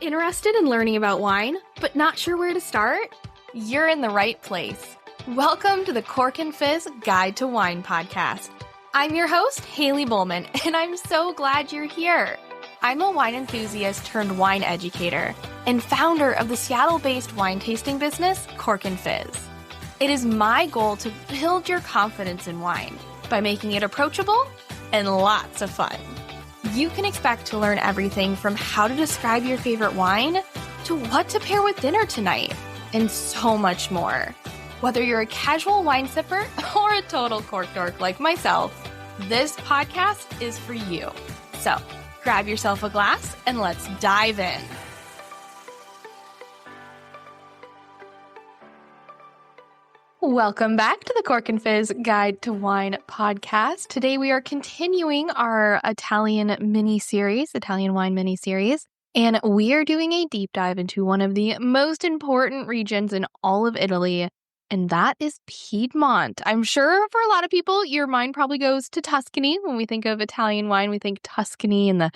Interested in learning about wine, but not sure where to start? You're in the right place. Welcome to the Cork and Fizz Guide to Wine podcast. I'm your host, Haley Bowman, and I'm so glad you're here. I'm a wine enthusiast turned wine educator and founder of the Seattle-based wine tasting business, Cork and Fizz. It is my goal to build your confidence in wine by making it approachable and lots of fun. You can expect to learn everything from how to describe your favorite wine to what to pair with dinner tonight, and so much more. Whether you're a casual wine sipper or a total cork dork like myself, this podcast is for you. So grab yourself a glass and let's dive in. Welcome back to the Cork and Fizz Guide to Wine podcast. Today we are continuing our Italian wine mini-series, and we are doing a deep dive into one of the most important regions in all of Italy, and that is Piedmont. I'm sure for a lot of people, your mind probably goes to Tuscany. When we think of Italian wine, we think Tuscany and the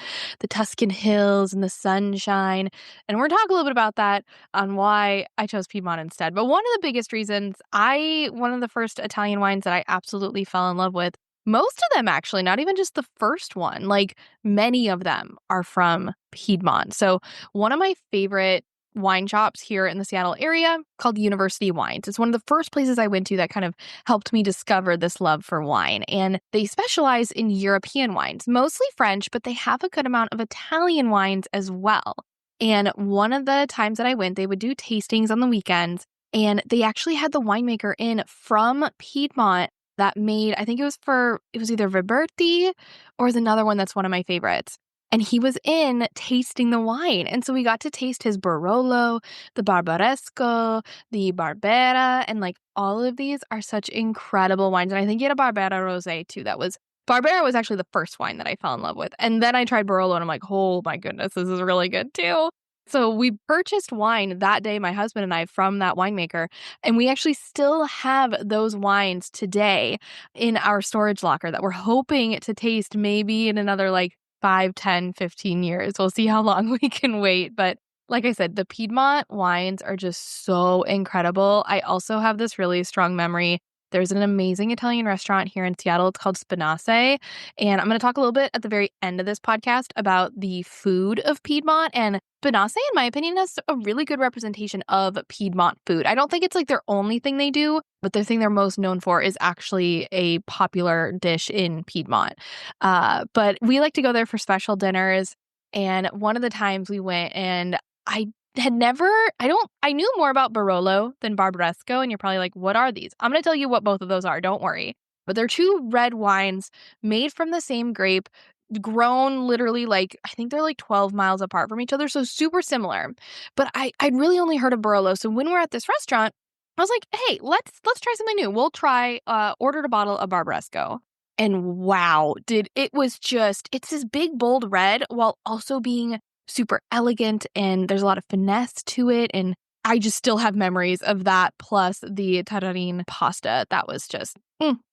Tuscan hills and the sunshine. And we're talking a little bit about that on why I chose Piedmont instead. But one of the biggest reasons, one of the first Italian wines that I absolutely fell in love with, most of them actually, not even just the first one, like many of them are from Piedmont. So one of my favorite wine shops here in the Seattle area called University Wines. It's one of the first places I went to that kind of helped me discover this love for wine. And they specialize in European wines, mostly French, but they have a good amount of Italian wines as well. And one of the times that I went, they would do tastings on the weekends, and they actually had the winemaker in from Piedmont that made, I think it was either Roberti or is another one that's one of my favorites. And he was in tasting the wine. And so we got to taste his Barolo, the Barbaresco, the Barbera, and like all of these are such incredible wines. And I think he had a Barbera Rosé too. Barbera was actually the first wine that I fell in love with. And then I tried Barolo and I'm like, oh my goodness, this is really good too. So we purchased wine that day, my husband and I, from that winemaker. And we actually still have those wines today in our storage locker that we're hoping to taste maybe in another 5, 10, 15 years. We'll see how long we can wait. But like I said, the Piedmont wines are just so incredible. I also have this really strong memory. There's an amazing Italian restaurant here in Seattle. It's called Spinace. And I'm going to talk a little bit at the very end of this podcast about the food of Piedmont. And Spinace, in my opinion, has a really good representation of Piedmont food. I don't think it's their only thing they do, but the thing they're most known for is actually a popular dish in Piedmont. But we like to go there for special dinners. And one of the times we went, and I knew more about Barolo than Barbaresco, and you're probably like, what are these? I'm going to tell you what both of those are, don't worry. But they're two red wines made from the same grape, grown literally I think they're 12 miles apart from each other, so super similar. But I'd really only heard of Barolo, so when we're at this restaurant, I was like, hey, let's try something new. We'll ordered a bottle of Barbaresco. And wow, it's this big, bold red while also being super elegant, and there's a lot of finesse to it. And I just still have memories of that, plus the tartarine pasta. That was just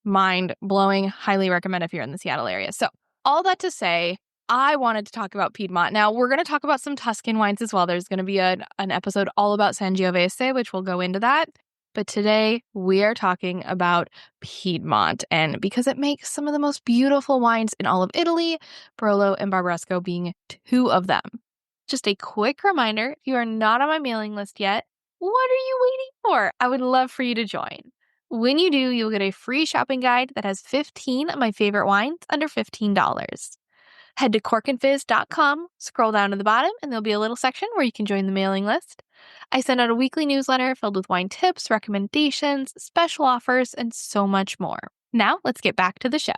mind-blowing. Highly recommend if you're in the Seattle area. So all that to say, I wanted to talk about Piedmont. Now, we're going to talk about some Tuscan wines as well. There's going to be an episode all about Sangiovese, which we'll go into that. But today, we are talking about Piedmont, and because it makes some of the most beautiful wines in all of Italy, Barolo and Barbaresco being two of them. Just a quick reminder, if you are not on my mailing list yet, what are you waiting for? I would love for you to join. When you do, you'll get a free shopping guide that has 15 of my favorite wines under $15. Head to corkandfizz.com, scroll down to the bottom, and there'll be a little section where you can join the mailing list. I send out a weekly newsletter filled with wine tips, recommendations, special offers, and so much more. Now, let's get back to the show.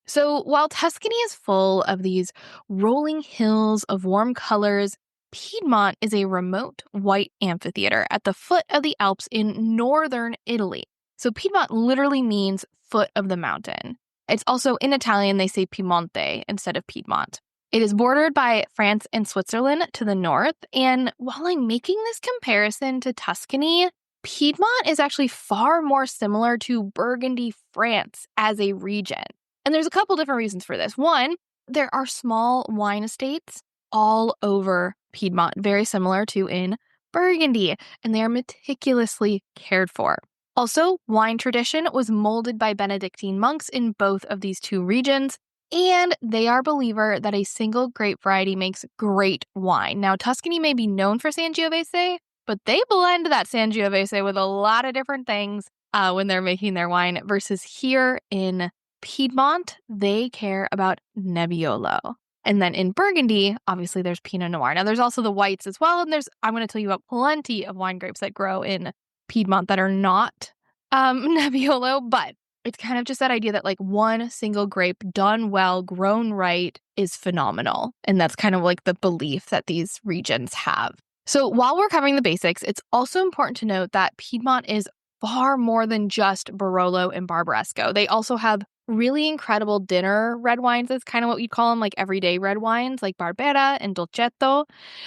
So while Tuscany is full of these rolling hills of warm colors, Piedmont is a remote white amphitheater at the foot of the Alps in northern Italy. So Piedmont literally means foot of the mountain. It's also, in Italian, they say Piemonte instead of Piedmont. It is bordered by France and Switzerland to the north, and while I'm making this comparison to Tuscany, Piedmont is actually far more similar to Burgundy, France as a region. And there's a couple different reasons for this. One, there are small wine estates all over Piedmont, very similar to in Burgundy, and they are meticulously cared for. Also, wine tradition was molded by Benedictine monks in both of these two regions, and they are a believer that a single grape variety makes great wine. Now, Tuscany may be known for Sangiovese, but they blend that Sangiovese with a lot of different things when they're making their wine, versus here in Piedmont, they care about Nebbiolo. And then in Burgundy, obviously there's Pinot Noir. Now there's also the whites as well, and I'm going to tell you about plenty of wine grapes that grow in Piedmont that are not Nebbiolo, but it's kind of just that idea that like one single grape done well, grown right is phenomenal. And that's kind of like the belief that these regions have. So while we're covering the basics, it's also important to note that Piedmont is far more than just Barolo and Barbaresco. They also have really incredible dinner red wines. That's kind of what you'd call them, like everyday red wines, like Barbera and Dolcetto.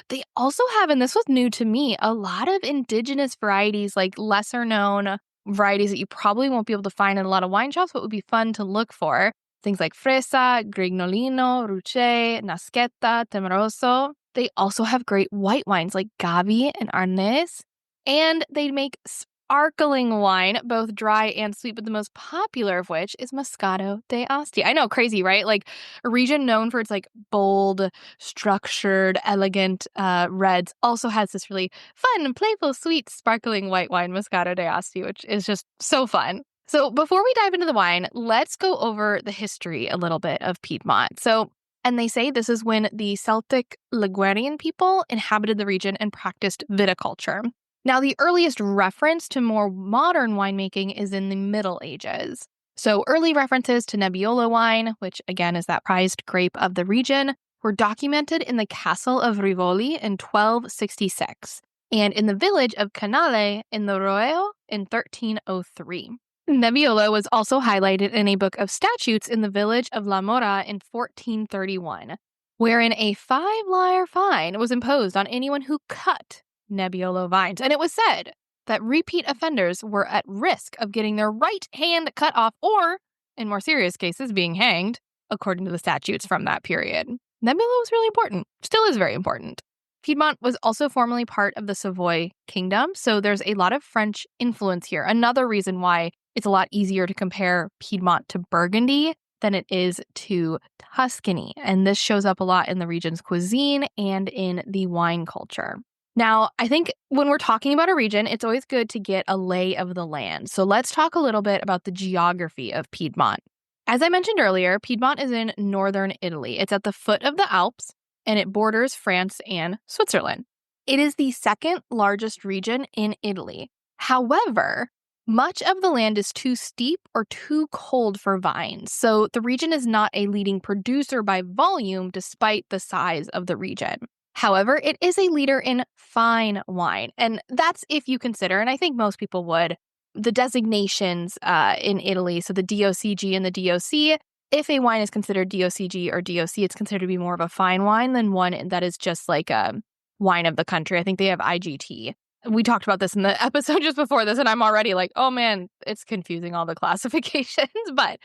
They also have, and this was new to me, a lot of indigenous varieties, like lesser known varieties that you probably won't be able to find in a lot of wine shops, but would be fun to look for. Things like Freisa, Grignolino, Ruché, Naschetta, Temeroso. They also have great white wines like Gavi and Arnés, and they make sparkling wine, both dry and sweet, but the most popular of which is Moscato d'Asti. I know, crazy, right? Like a region known for its like bold, structured, elegant reds also has this really fun, playful, sweet, sparkling white wine, Moscato d'Asti, which is just so fun. So before we dive into the wine, let's go over the history a little bit of Piedmont. And they say this is when the Celtic Ligurian people inhabited the region and practiced viticulture. Now, the earliest reference to more modern winemaking is in the Middle Ages. So early references to Nebbiolo wine, which again is that prized grape of the region, were documented in the castle of Rivoli in 1266 and in the village of Canale in the Roeo in 1303. Nebbiolo was also highlighted in a book of statutes in the village of La Mora in 1431, wherein a 5-lire fine was imposed on anyone who cut Nebbiolo vines. And it was said that repeat offenders were at risk of getting their right hand cut off or, in more serious cases, being hanged, according to the statutes from that period. Nebbiolo was really important, still is very important. Piedmont was also formerly part of the Savoy Kingdom, so there's a lot of French influence here. Another reason why it's a lot easier to compare Piedmont to Burgundy than it is to Tuscany. And this shows up a lot in the region's cuisine and in the wine culture. Now, I think when we're talking about a region, it's always good to get a lay of the land. So let's talk a little bit about the geography of Piedmont. As I mentioned earlier, Piedmont is in northern Italy. It's at the foot of the Alps, and it borders France and Switzerland. It is the second largest region in Italy. However, much of the land is too steep or too cold for vines, so the region is not a leading producer by volume despite the size of the region. However, it is a leader in fine wine, and that's if you consider, and I think most people would, the designations in Italy, so the DOCG and the DOC. If a wine is considered DOCG or DOC, it's considered to be more of a fine wine than one that is just like a wine of the country. I think they have IGT. We talked about this in the episode just before this, and I'm already like, oh man, it's confusing all the classifications. But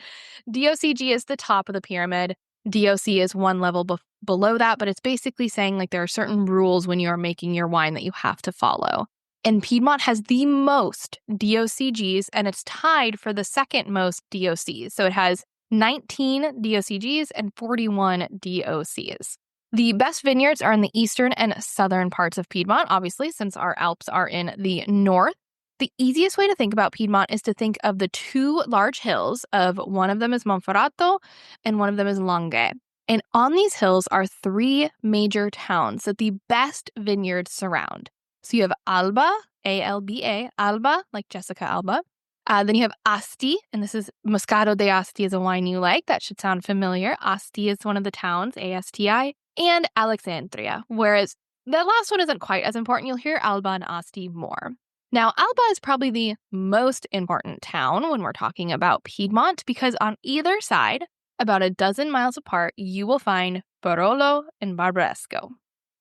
DOCG is the top of the pyramid. DOC is one level below that, but it's basically saying like there are certain rules when you are making your wine that you have to follow. And Piedmont has the most DOCGs, and it's tied for the second most DOCs. So it has 19 DOCGs and 41 DOCs. The best vineyards are in the eastern and southern parts of Piedmont, obviously, since our Alps are in the north. The easiest way to think about Piedmont is to think of the two large hills of one of them is Monferrato and one of them is Langhe. And on these hills are three major towns that the best vineyards surround. So you have Alba, A-L-B-A, Alba, like Jessica Alba. Then you have Asti, and this is Moscato d'Asti is a wine you like. That should sound familiar. Asti is one of the towns, A-S-T-I, and Alexandria, whereas the last one isn't quite as important. You'll hear Alba and Asti more. Now, Alba is probably the most important town when we're talking about Piedmont because on either side, about a dozen miles apart, you will find Barolo and Barbareso.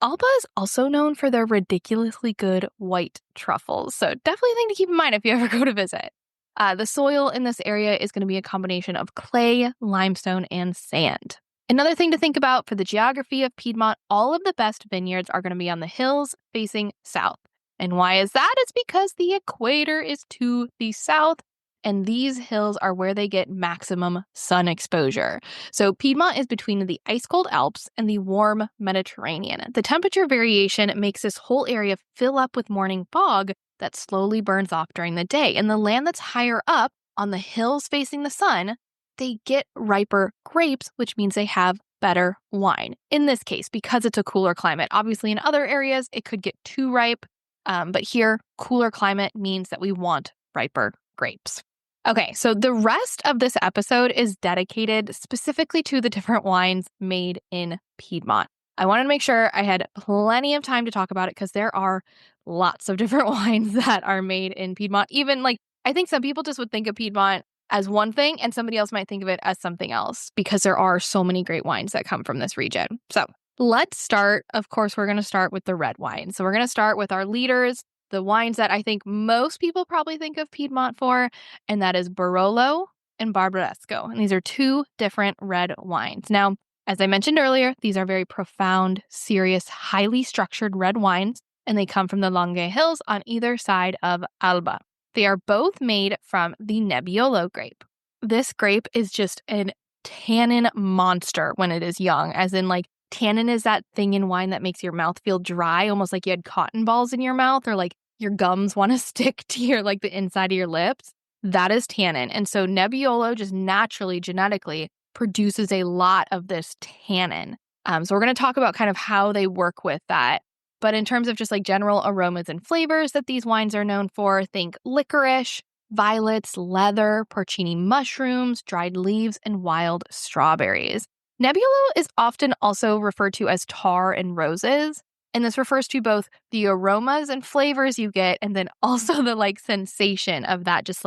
Alba is also known for their ridiculously good white truffles, so definitely a thing to keep in mind if you ever go to visit. The soil in this area is going to be a combination of clay, limestone, and sand. Another thing to think about for the geography of Piedmont, all of the best vineyards are going to be on the hills facing south. And why is that? It's because the equator is to the south, and these hills are where they get maximum sun exposure. So Piedmont is between the ice-cold Alps and the warm Mediterranean. The temperature variation makes this whole area fill up with morning fog that slowly burns off during the day. And the land that's higher up on the hills facing the sun, they get riper grapes, which means they have better wine. In this case, because it's a cooler climate. Obviously, in other areas, it could get too ripe. But here, cooler climate means that we want riper grapes. Okay, so the rest of this episode is dedicated specifically to the different wines made in Piedmont. I wanted to make sure I had plenty of time to talk about it because there are lots of different wines that are made in Piedmont. Even I think some people just would think of Piedmont as one thing and somebody else might think of it as something else because there are so many great wines that come from this region. So let's start. Of course, we're going to start with the red wine. So we're going to start with our leaders, the wines that I think most people probably think of Piedmont for, and that is Barolo and Barbaresco. And these are two different red wines. Now, as I mentioned earlier, these are very profound, serious, highly structured red wines, and they come from the Langhe Hills on either side of Alba. They are both made from the Nebbiolo grape. This grape is just a tannin monster when it is young, as in tannin is that thing in wine that makes your mouth feel dry, almost like you had cotton balls in your mouth or your gums want to stick to your the inside of your lips. That is tannin. And so Nebbiolo just naturally, genetically produces a lot of this tannin. So we're going to talk about kind of how they work with that. But in terms of just general aromas and flavors that these wines are known for, think licorice, violets, leather, porcini mushrooms, dried leaves, and wild strawberries. Nebbiolo is often also referred to as tar and roses, and this refers to both the aromas and flavors you get and then also the sensation of that just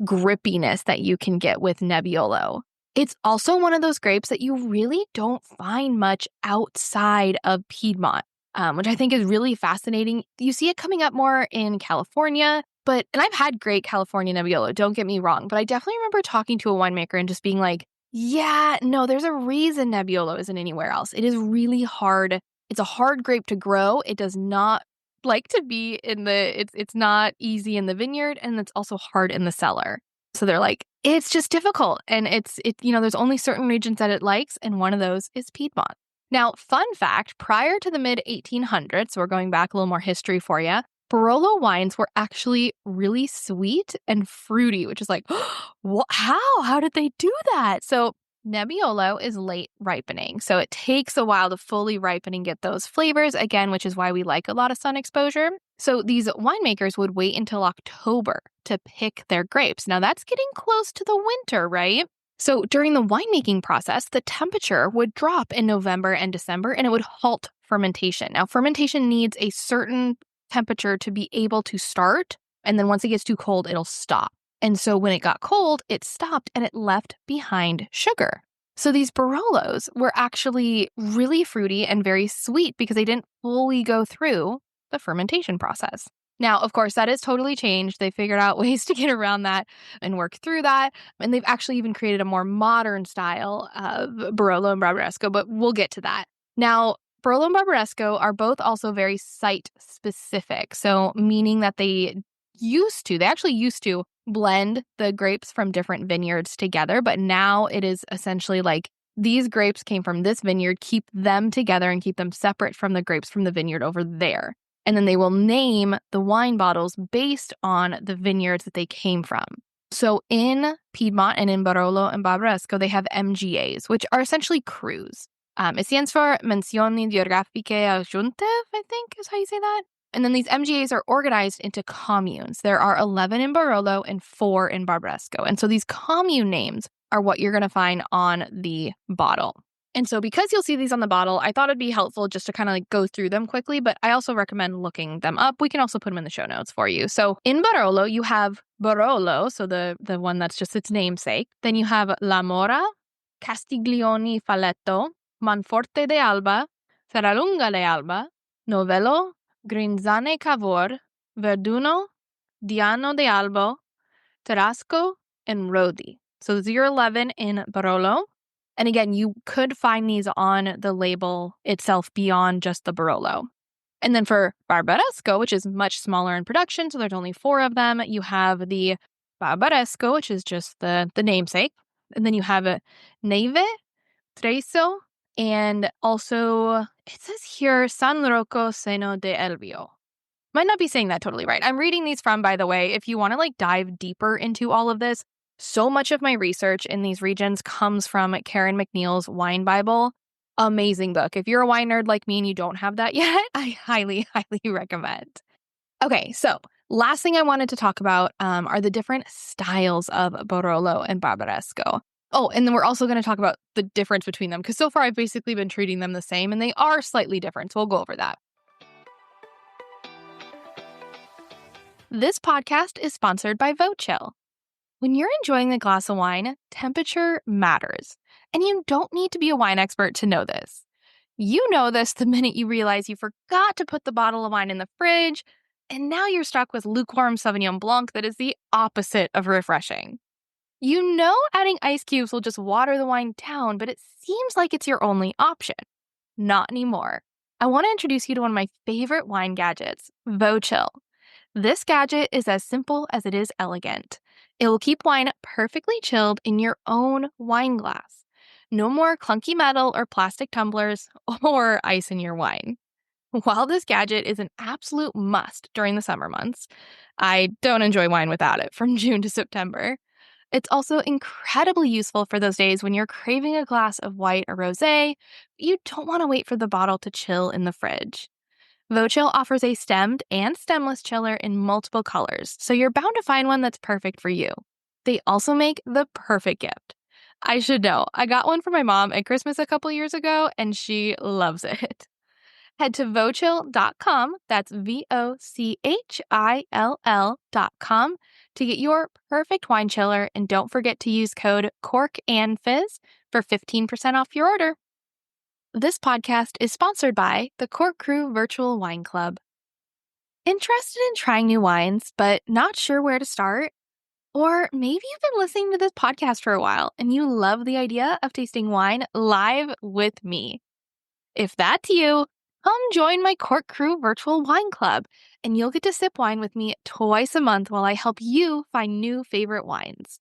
grippiness that you can get with Nebbiolo. It's also one of those grapes that you really don't find much outside of Piedmont. Which I think is really fascinating. You see it coming up more in California, and I've had great California Nebbiolo, don't get me wrong, but I definitely remember talking to a winemaker and just being yeah, no, there's a reason Nebbiolo isn't anywhere else. It is really hard. It's a hard grape to grow. It does not like to be it's not easy in the vineyard, and it's also hard in the cellar. So they're it's just difficult, and there's only certain regions that it likes, and one of those is Piedmont. Now, fun fact, prior to the mid-1800s, so we're going back a little more history for you, Barolo wines were actually really sweet and fruity, which is how? How did they do that? So Nebbiolo is late ripening, so it takes a while to fully ripen and get those flavors, again, which is why we like a lot of sun exposure. So these winemakers would wait until October to pick their grapes. Now, that's getting close to the winter, right? So during the winemaking process, the temperature would drop in November and December, and it would halt fermentation. Now, fermentation needs a certain temperature to be able to start, and then once it gets too cold, it'll stop. And so when it got cold, it stopped and it left behind sugar. So these Barolos were actually really fruity and very sweet because they didn't fully go through the fermentation process. Now, of course, that has totally changed. They figured out ways to get around that and work through that. And they've actually even created a more modern style of Barolo and Barbaresco, but we'll get to that. Now, Barolo and Barbaresco are both also very site specific. So meaning that they actually used to blend the grapes from different vineyards together. But now it is essentially these grapes came from this vineyard, keep them together and keep them separate from the grapes from the vineyard over there. And then they will name the wine bottles based on the vineyards that they came from. So in Piedmont and in Barolo and Barbaresco, they have MGAs, which are essentially crus. It stands for Menzioni Geografiche Aggiuntive, I think is how you say that. And then these MGAs are organized into communes. There are 11 in Barolo and 4 in Barbaresco. And so these commune names are what you're going to find on the bottle. And so because you'll see these on the bottle, I thought it'd be helpful just to kind of go through them quickly, but I also recommend looking them up. We can also put them in the show notes for you. So in Barolo, you have Barolo, so the one that's just its namesake. Then you have La Mora, Castiglioni Faletto, Manforte de Alba, Serralunga de Alba, Novello, Grinzane Cavour, Verduno, Diano de Albo, Tarasco, and Rodi. So those are your 11 in Barolo. And again, you could find these on the label itself beyond just the Barolo. And then for Barbaresco, which is much smaller in production, so there's only 4 of them, you have the Barbaresco, which is just the namesake. And then you have a Neve, Treso, and also it says here San Rocco Seno de Elvio. Might not be saying that totally right. I'm reading these from, by the way, if you want to dive deeper into all of this, so much of my research in these regions comes from Karen McNeil's Wine Bible. Amazing book. If you're a wine nerd like me and you don't have that yet, I highly, highly recommend. Okay, so last thing I wanted to talk about are the different styles of Barolo and Barbaresco. Oh, and then we're also going to talk about the difference between them, because so far I've basically been treating them the same, and they are slightly different, so we'll go over that. This podcast is sponsored by Vochill. When you're enjoying a glass of wine, temperature matters, and you don't need to be a wine expert to know this. You know this the minute you realize you forgot to put the bottle of wine in the fridge, and now you're stuck with lukewarm Sauvignon Blanc that is the opposite of refreshing. You know adding ice cubes will just water the wine down, but it seems like it's your only option. Not anymore. I want to introduce you to one of my favorite wine gadgets, Vochill. This gadget is as simple as it is elegant. It will keep wine perfectly chilled in your own wine glass. No more clunky metal or plastic tumblers or ice in your wine. While this gadget is an absolute must during the summer months, I don't enjoy wine without it from June to September. It's also incredibly useful for those days when you're craving a glass of white or rosé, but you don't want to wait for the bottle to chill in the fridge. Vochill offers a stemmed and stemless chiller in multiple colors, so you're bound to find one that's perfect for you. They also make the perfect gift. I should know, I got one for my mom at Christmas a couple years ago, and she loves it. Head to Vochill.com, that's VOCHILL.com, to get your perfect wine chiller, and don't forget to use code CORKANDFIZZ for 15% off your order. This podcast is sponsored by the Cork Crew Virtual Wine Club. Interested in trying new wines, but not sure where to start? Or maybe you've been listening to this podcast for a while and you love the idea of tasting wine live with me. If that's you, come join my Cork Crew Virtual Wine Club, and you'll get to sip wine with me twice a month while I help you find new favorite wines.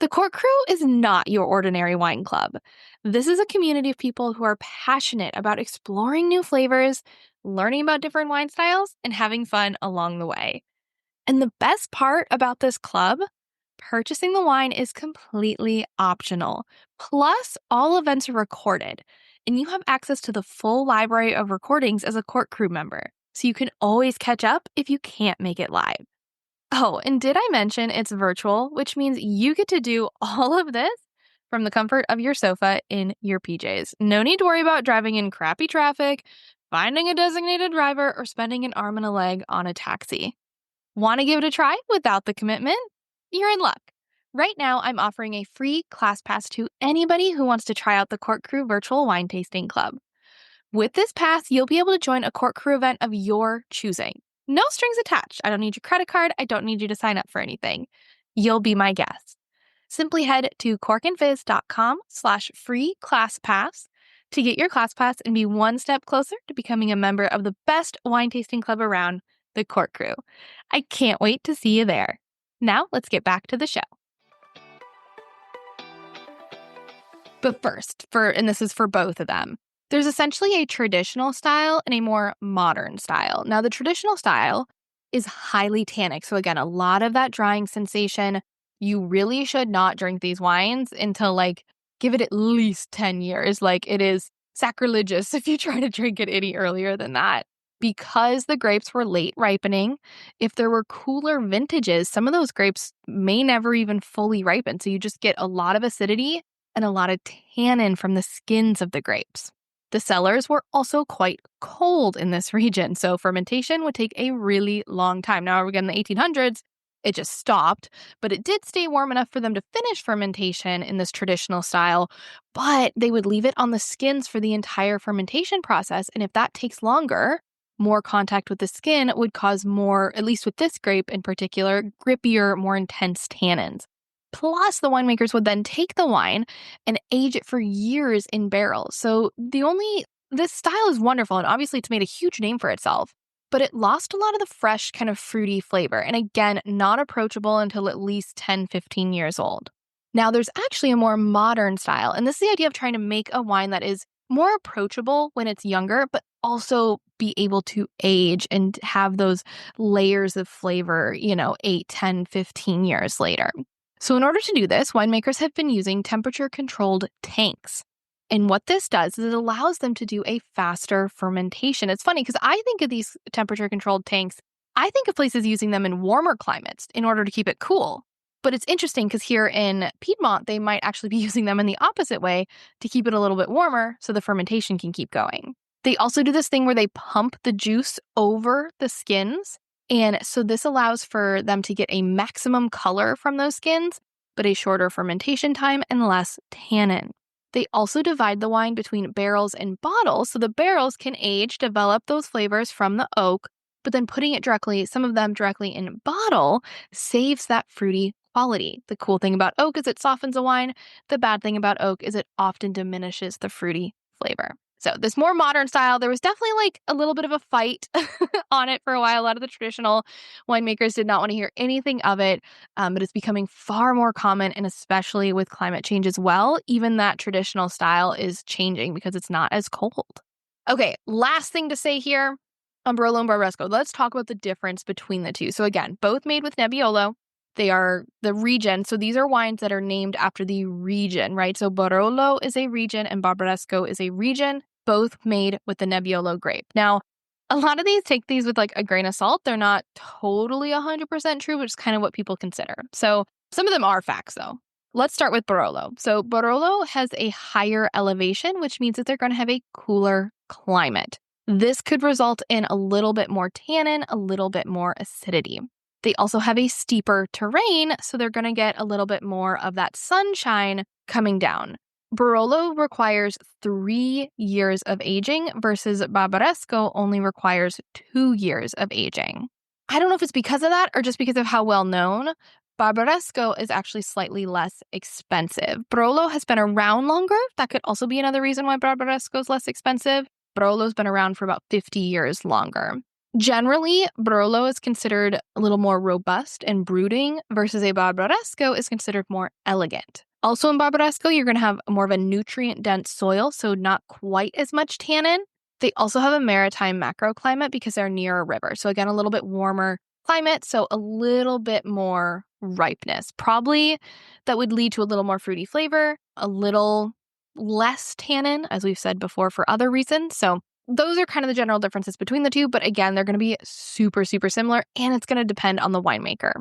The Cork Crew is not your ordinary wine club. This is a community of people who are passionate about exploring new flavors, learning about different wine styles, and having fun along the way. And the best part about this club, purchasing the wine is completely optional. Plus, all events are recorded, and you have access to the full library of recordings as a Cork Crew member, so you can always catch up if you can't make it live. Oh, and did I mention it's virtual, which means you get to do all of this from the comfort of your sofa in your PJs. No need to worry about driving in crappy traffic, finding a designated driver, or spending an arm and a leg on a taxi. Want to give it a try without the commitment? You're in luck. Right now, I'm offering a free class pass to anybody who wants to try out the Cork Crew Virtual Wine Tasting Club. With this pass, you'll be able to join a Cork Crew event of your choosing. No strings attached. I don't need your credit card. I don't need you to sign up for anything. You'll be my guest. Simply head to corkandfizz.com/free class pass to get your class pass and be one step closer to becoming a member of the best wine tasting club around, the Cork Crew. I can't wait to see you there. Now let's get back to the show. But first, and this is for both of them, there's essentially a traditional style and a more modern style. Now, the traditional style is highly tannic. So again, a lot of that drying sensation. You really should not drink these wines until give it at least 10 years. It is sacrilegious if you try to drink it any earlier than that. Because the grapes were late ripening, if there were cooler vintages, some of those grapes may never even fully ripen. So you just get a lot of acidity and a lot of tannin from the skins of the grapes. The cellars were also quite cold in this region, so fermentation would take a really long time. Now, again, in the 1800s, it just stopped, but it did stay warm enough for them to finish fermentation in this traditional style, but they would leave it on the skins for the entire fermentation process, and if that takes longer, more contact with the skin would cause more, at least with this grape in particular, grippier, more intense tannins. Plus, the winemakers would then take the wine and age it for years in barrels. So this style is wonderful, and obviously it's made a huge name for itself, but it lost a lot of the fresh kind of fruity flavor. And again, not approachable until at least 10, 15 years old. Now, there's actually a more modern style, and this is the idea of trying to make a wine that is more approachable when it's younger, but also be able to age and have those layers of flavor, 8, 10, 15 years later. So in order to do this, winemakers have been using temperature-controlled tanks. And what this does is it allows them to do a faster fermentation. It's funny because I think of these temperature-controlled tanks, I think of places using them in warmer climates in order to keep it cool. But it's interesting because here in Piedmont, they might actually be using them in the opposite way to keep it a little bit warmer so the fermentation can keep going. They also do this thing where they pump the juice over the skins. And so this allows for them to get a maximum color from those skins, but a shorter fermentation time and less tannin. They also divide the wine between barrels and bottles, so the barrels can age, develop those flavors from the oak, but then putting it some of them directly in bottle saves that fruity quality. The cool thing about oak is it softens a wine. The bad thing about oak is it often diminishes the fruity flavor. So this more modern style, there was definitely like a little bit of a fight on it for a while. A lot of the traditional winemakers did not want to hear anything of it, but it's becoming far more common, and especially with climate change as well, even that traditional style is changing because it's not as cold. Okay, last thing to say here on Barolo and Barbaresco. Let's talk about the difference between the two. So again, both made with Nebbiolo. They are the region. So these are wines that are named after the region, right? So Barolo is a region and Barbaresco is a region, both made with the Nebbiolo grape. Now, a lot of these take these with like a grain of salt. They're not totally 100% true, which is kind of what people consider. So some of them are facts though. Let's start with Barolo. So Barolo has a higher elevation, which means that they're going to have a cooler climate. This could result in a little bit more tannin, a little bit more acidity. They also have a steeper terrain, so they're going to get a little bit more of that sunshine coming down. Barolo requires 3 years of aging versus Barbaresco only requires 2 years of aging. I don't know if it's because of that or just because of how well known. Barbaresco is actually slightly less expensive. Barolo has been around longer. That could also be another reason why Barbaresco is less expensive. Barolo's been around for about 50 years longer. Generally, Barolo is considered a little more robust and brooding versus a Barbaresco is considered more elegant. Also in Barbaresco, you're going to have more of a nutrient-dense soil, so not quite as much tannin. They also have a maritime macroclimate because they're near a river. So again, a little bit warmer climate, so a little bit more ripeness. Probably that would lead to a little more fruity flavor, a little less tannin, as we've said before, for other reasons. So those are kind of the general differences between the two, but again, they're going to be super, super similar, and it's going to depend on the winemaker.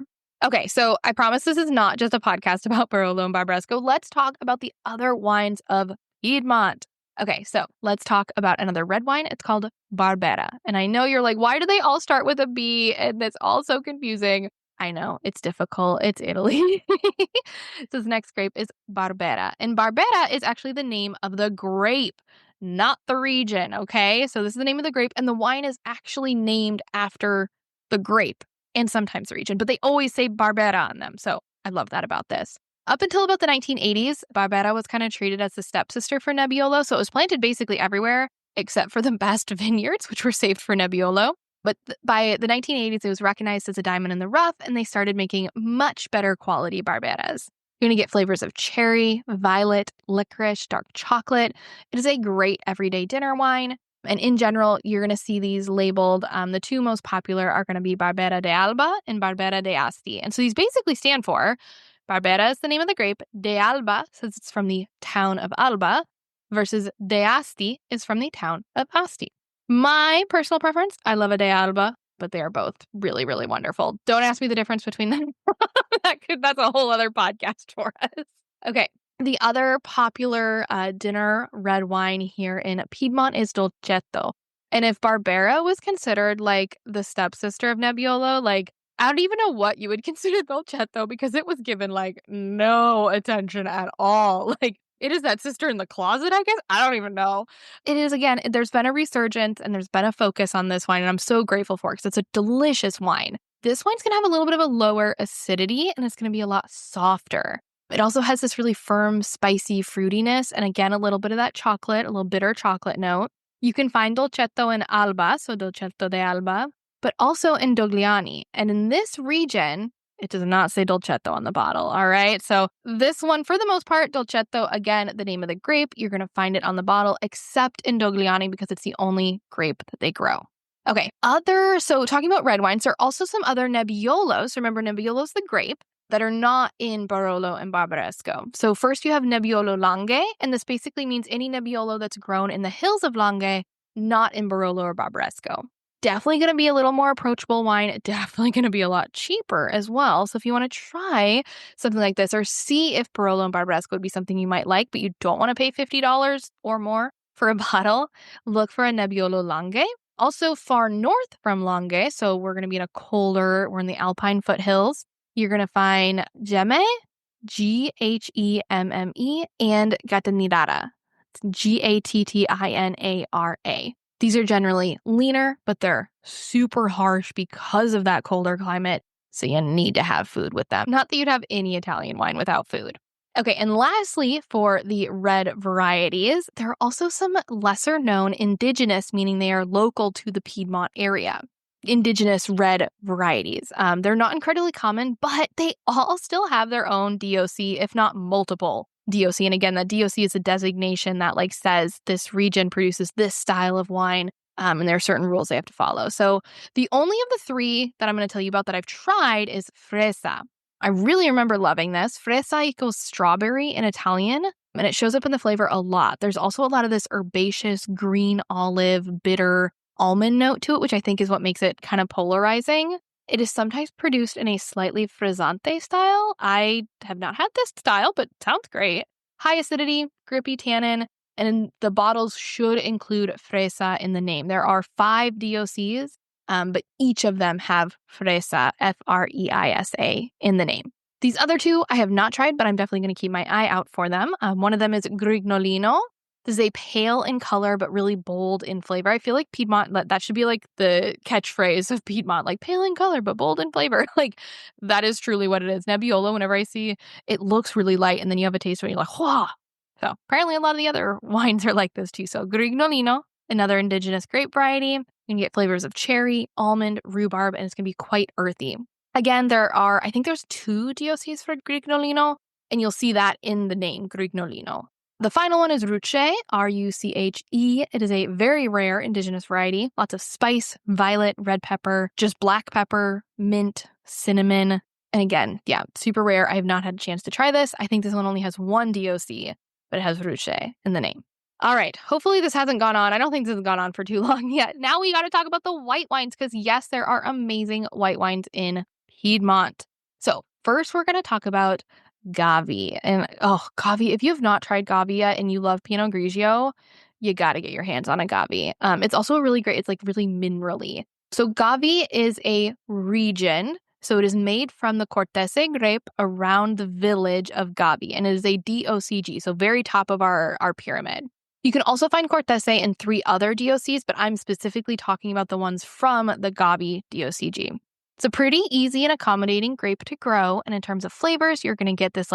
Okay, so I promise this is not just a podcast about Barolo and Barbaresco. Let's talk about the other wines of Piedmont. Okay, so let's talk about another red wine. It's called Barbera. And I know you're like, why do they all start with a B? And it's all so confusing. I know, it's difficult. It's Italy. So this next grape is Barbera. And Barbera is actually the name of the grape, not the region, okay? So this is the name of the grape, and the wine is actually named after the grape and sometimes the region, but they always say Barbera on them. So I love that about this. Up until about the 1980s, Barbera was kind of treated as the stepsister for Nebbiolo, so it was planted basically everywhere except for the best vineyards, which were saved for Nebbiolo. But by the 1980s, it was recognized as a diamond in the rough, and they started making much better quality Barberas. You're going to get flavors of cherry, violet, licorice, dark chocolate. It is a great everyday dinner wine. And in general, you're going to see these labeled. The two most popular are going to be Barbera de Alba and Barbera de Asti. And so these basically stand for Barbera is the name of the grape. De Alba says it's from the town of Alba versus de Asti is from the town of Asti. My personal preference, I love a de Alba, but they are both really, really wonderful. Don't ask me the difference between them. That's a whole other podcast for us. Okay. The other popular dinner red wine here in Piedmont is Dolcetto. And if Barbera was considered like the stepsister of Nebbiolo, like I don't even know what you would consider Dolcetto because it was given like no attention at all. Like it is that sister in the closet, I guess. I don't even know. It is, again, there's been a resurgence and there's been a focus on this wine, and I'm so grateful for it because it's a delicious wine. This wine's going to have a little bit of a lower acidity and it's going to be a lot softer. It also has this really firm, spicy fruitiness, and again, a little bit of that chocolate, a little bitter chocolate note. You can find Dolcetto in Alba, so Dolcetto de Alba, but also in Dogliani. And in this region, it does not say Dolcetto on the bottle, all right? So this one, for the most part, Dolcetto, again, the name of the grape, you're going to find it on the bottle, except in Dogliani because it's the only grape that they grow. Okay, so talking about red wines, there are also some other Nebbiolos. Remember, Nebbiolo's the grape that are not in Barolo and Barbaresco. So first you have Nebbiolo Langhe, and this basically means any Nebbiolo that's grown in the hills of Langhe, not in Barolo or Barbaresco. Definitely going to be a little more approachable wine, definitely going to be a lot cheaper as well. So if you want to try something like this or see if Barolo and Barbaresco would be something you might like, but you don't want to pay $50 or more for a bottle, look for a Nebbiolo Langhe. Also far north from Langhe, so we're going to be we're in the Alpine foothills. You're going to find Gemme, Ghemme, and Gattinara. It's Gattinara. These are generally leaner, but they're super harsh because of that colder climate, so you need to have food with them. Not that you'd have any Italian wine without food. Okay, and lastly, for the red varieties, there are also some lesser known indigenous, meaning they are local to the Piedmont area. Indigenous red varieties. They're not incredibly common, but they all still have their own DOC, if not multiple DOC. And again, that DOC is a designation that says this region produces this style of wine, and there are certain rules they have to follow. So the only of the three that I'm going to tell you about that I've tried is Freisa. I really remember loving this. Freisa equals strawberry in Italian, and it shows up in the flavor a lot. There's also a lot of this herbaceous, green olive, bitter almond note to it, which I think is what makes it kind of polarizing. It is sometimes produced in a slightly frizzante style. I have not had this style, but sounds great. High acidity, grippy tannin, and the bottles should include Freisa in the name. There are 5 DOCs, but each of them have Freisa, Freisa, in the name. These other 2 I have not tried, but I'm definitely going to keep my eye out for them. One of them is Grignolino. This is a pale in color, but really bold in flavor. I feel like Piedmont, that should be the catchphrase of Piedmont, pale in color, but bold in flavor. That is truly what it is. Nebbiolo, whenever I see it looks really light, and then you have a taste where you're like, whoa. So apparently a lot of the other wines are like this too. So Grignolino, another indigenous grape variety. You can get flavors of cherry, almond, rhubarb, and it's going to be quite earthy. Again, I think there's 2 DOCs for Grignolino, and you'll see that in the name, Grignolino. The final one is Ruché, Ruche. It is a very rare indigenous variety. Lots of spice, violet, red pepper, just black pepper, mint, cinnamon. And again, super rare. I have not had a chance to try this. I think this one only has 1 DOC, but it has Ruché in the name. All right, hopefully this hasn't gone on. I don't think this has gone on for too long yet. Now we got to talk about the white wines because yes, there are amazing white wines in Piedmont. So first we're going to talk about Gavi. And Gavi, if you have not tried Gavi yet and you love Pinot Grigio, you got to get your hands on a Gavi. It's also really great. It's really minerally. So Gavi is a region. So it is made from the Cortese grape around the village of Gavi, and it is a DOCG, so very top of our pyramid. You can also find Cortese in 3 other DOCs, but I'm specifically talking about the ones from the Gavi DOCG. It's a pretty easy and accommodating grape to grow, and in terms of flavors, you're going to get this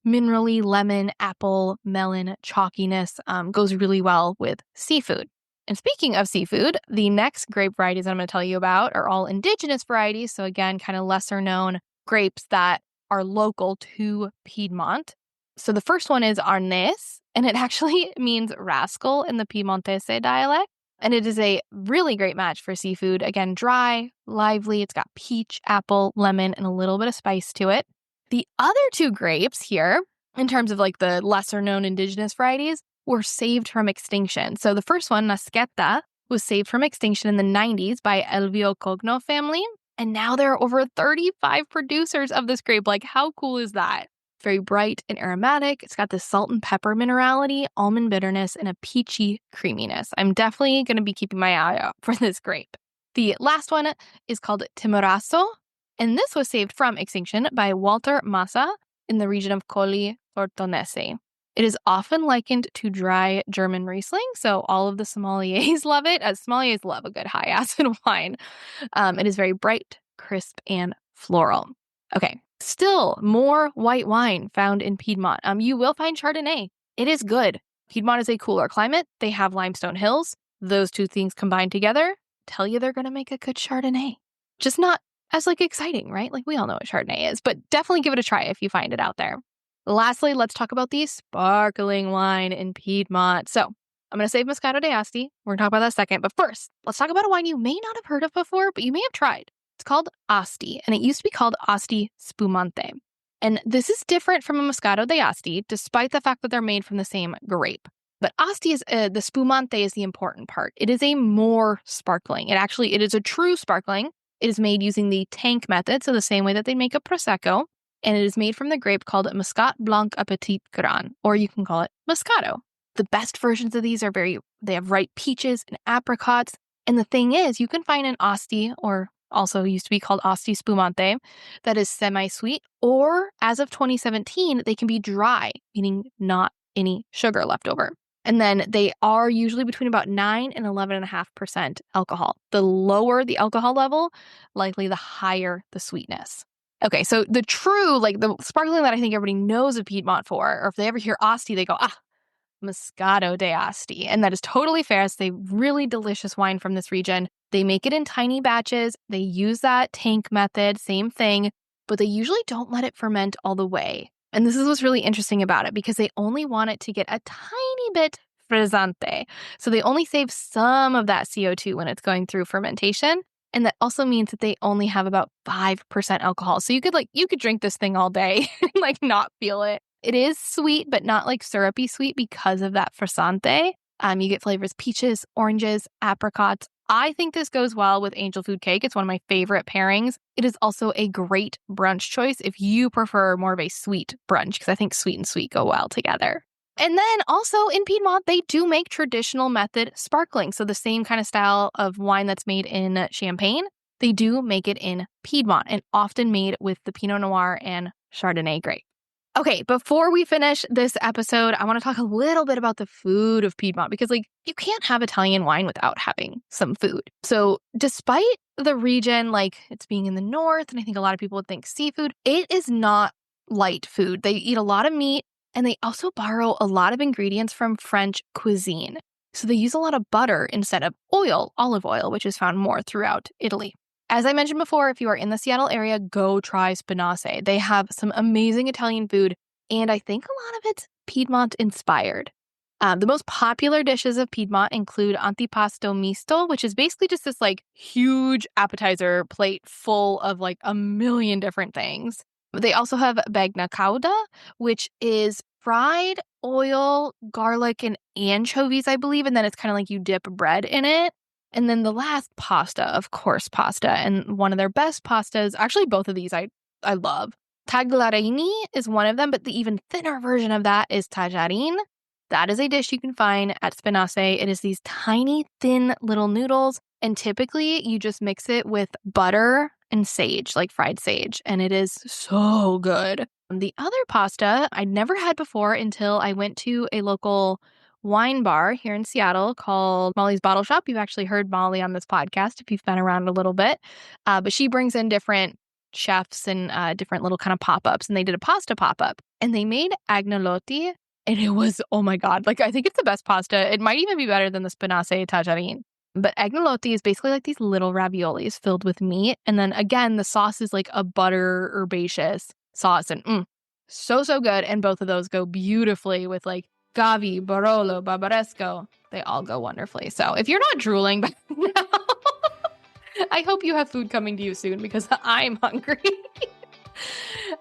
minerally lemon, apple, melon, chalkiness. Goes really well with seafood. And speaking of seafood, the next grape varieties I'm going to tell you about are all indigenous varieties. So again, kind of lesser known grapes that are local to Piedmont. So the first one is Arnés, and it actually means rascal in the Piemontese dialect. And it is a really great match for seafood. Again, dry, lively. It's got peach, apple, lemon, and a little bit of spice to it. The other 2 grapes here, in terms of the lesser known indigenous varieties, were saved from extinction. So the first one, Nasqueta, was saved from extinction in the 90s by Elvio Cogno family. And now there are over 35 producers of this grape. How cool is that? Very bright and aromatic. It's got this salt and pepper minerality, almond bitterness, and a peachy creaminess. I'm definitely going to be keeping my eye out for this grape. The last one is called Timorasso, and this was saved from extinction by Walter Massa in the region of Colli Tortonese. It is often likened to dry German Riesling, so all of the sommeliers love it, as sommeliers love a good high-acid wine. It is very bright, crisp and floral. Okay, still more white wine found in Piedmont. You will find Chardonnay. It is good. Piedmont is a cooler climate. They have limestone hills. Those two things combined together tell you they're going to make a good Chardonnay. Just not as exciting, right? We all know what Chardonnay is, but definitely give it a try if you find it out there. Lastly, let's talk about the sparkling wine in Piedmont. So I'm going to save Moscato d'Asti. We're going to talk about that in a second. But first, let's talk about a wine you may not have heard of before, but you may have tried. It's called Asti, and it used to be called Asti Spumante. And this is different from a Moscato d'Asti, despite the fact that they're made from the same grape. But Asti is, the Spumante is the important part. It is a more sparkling. It is a true sparkling. It is made using the tank method, so the same way that they make a Prosecco. And it is made from the grape called Muscat Blanc à Petit Grain, or you can call it Moscato. The best versions of these they have ripe peaches and apricots. And the thing is, you can find an Asti, or also used to be called Asti Spumante, that is semi-sweet, or as of 2017, they can be dry, meaning not any sugar left over. And then they are usually between about 9 and 11.5% alcohol. The lower the alcohol level, likely the higher the sweetness. Okay, so the true, the sparkling that I think everybody knows of Piedmont for, or if they ever hear Asti, they go, Moscato d'Asti. And that is totally fair. It's a really delicious wine from this region. They make it in tiny batches. They use that tank method, same thing, but they usually don't let it ferment all the way. And this is what's really interesting about it, because they only want it to get a tiny bit frizzante. So they only save some of that CO2 when it's going through fermentation. And that also means that they only have about 5% alcohol. So you could drink this thing all day and not feel it. It is sweet, but not syrupy sweet because of that frizzante. You get flavors peaches, oranges, apricots. I think this goes well with angel food cake. It's one of my favorite pairings. It is also a great brunch choice if you prefer more of a sweet brunch, because I think sweet and sweet go well together. And then also in Piedmont, they do make traditional method sparkling. So the same kind of style of wine that's made in Champagne, they do make it in Piedmont, and often made with the Pinot Noir and Chardonnay grape. Okay, before we finish this episode, I want to talk a little bit about the food of Piedmont, because you can't have Italian wine without having some food. So despite the region, it's being in the north, and I think a lot of people would think seafood, it is not light food. They eat a lot of meat, and they also borrow a lot of ingredients from French cuisine. So they use a lot of butter instead of olive oil, which is found more throughout Italy. As I mentioned before, if you are in the Seattle area, go try Spinace. They have some amazing Italian food, and I think a lot of it's Piedmont inspired. The most popular dishes of Piedmont include antipasto misto, which is basically just this huge appetizer plate full of a million different things. They also have bagna cauda, which is fried oil, garlic, and anchovies, I believe, and then it's kind of you dip bread in it. And then the last pasta, of course, pasta. And one of their best pastas, actually both of these I love. Tagliarini is one of them, but the even thinner version of that is tajarin. That is a dish you can find at Spinace. It is these tiny, thin little noodles. And typically you just mix it with butter and sage, fried sage. And it is so good. The other pasta I'd never had before until I went to a local wine bar here in Seattle called Molly's Bottle Shop. You've actually heard Molly on this podcast if you've been around a little bit. But she brings in different chefs and different little kind of pop-ups. And they did a pasta pop-up. And they made agnolotti. And it was, oh my God, I think it's the best pasta. It might even be better than the Spinace tajarin. But agnolotti is basically these little raviolis filled with meat. And then again, the sauce is a butter herbaceous sauce. And so good. And both of those go beautifully with Gavi, Barolo, Barbareso. They all go wonderfully. So if you're not drooling by now, I hope you have food coming to you soon, because I'm hungry.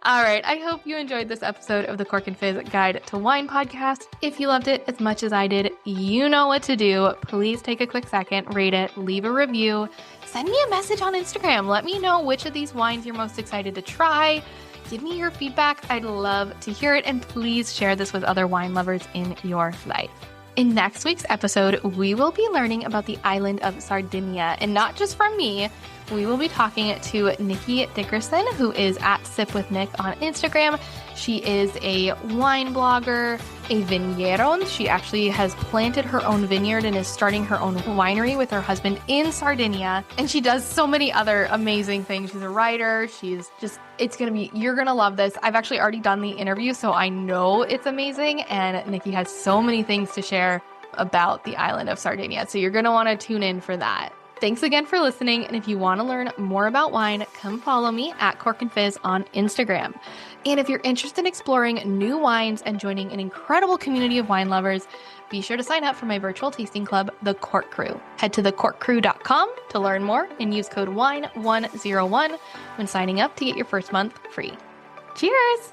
All right. I hope you enjoyed this episode of the Cork and Fizz Guide to Wine podcast. If you loved it as much as I did, you know what to do. Please take a quick second, rate it, leave a review, send me a message on Instagram. Let me know which of these wines you're most excited to try. Give me your feedback. I'd love to hear it. And please share this with other wine lovers in your life. In next week's episode, we will be learning about the island of Sardinia, and not just from me, we will be talking to Nikki Dickerson, who is at Sip with Nick on Instagram. She is a wine blogger, a viñeron. She actually has planted her own vineyard and is starting her own winery with her husband in Sardinia. And she does so many other amazing things. She's a writer. You're going to love this. I've actually already done the interview, so I know it's amazing. And Nikki has so many things to share about the island of Sardinia. So you're going to want to tune in for that. Thanks again for listening. And if you want to learn more about wine, come follow me at Cork and Fizz on Instagram. And if you're interested in exploring new wines and joining an incredible community of wine lovers, be sure to sign up for my virtual tasting club, The Cork Crew. Head to thecorkcrew.com to learn more and use code WINE101 when signing up to get your first month free. Cheers!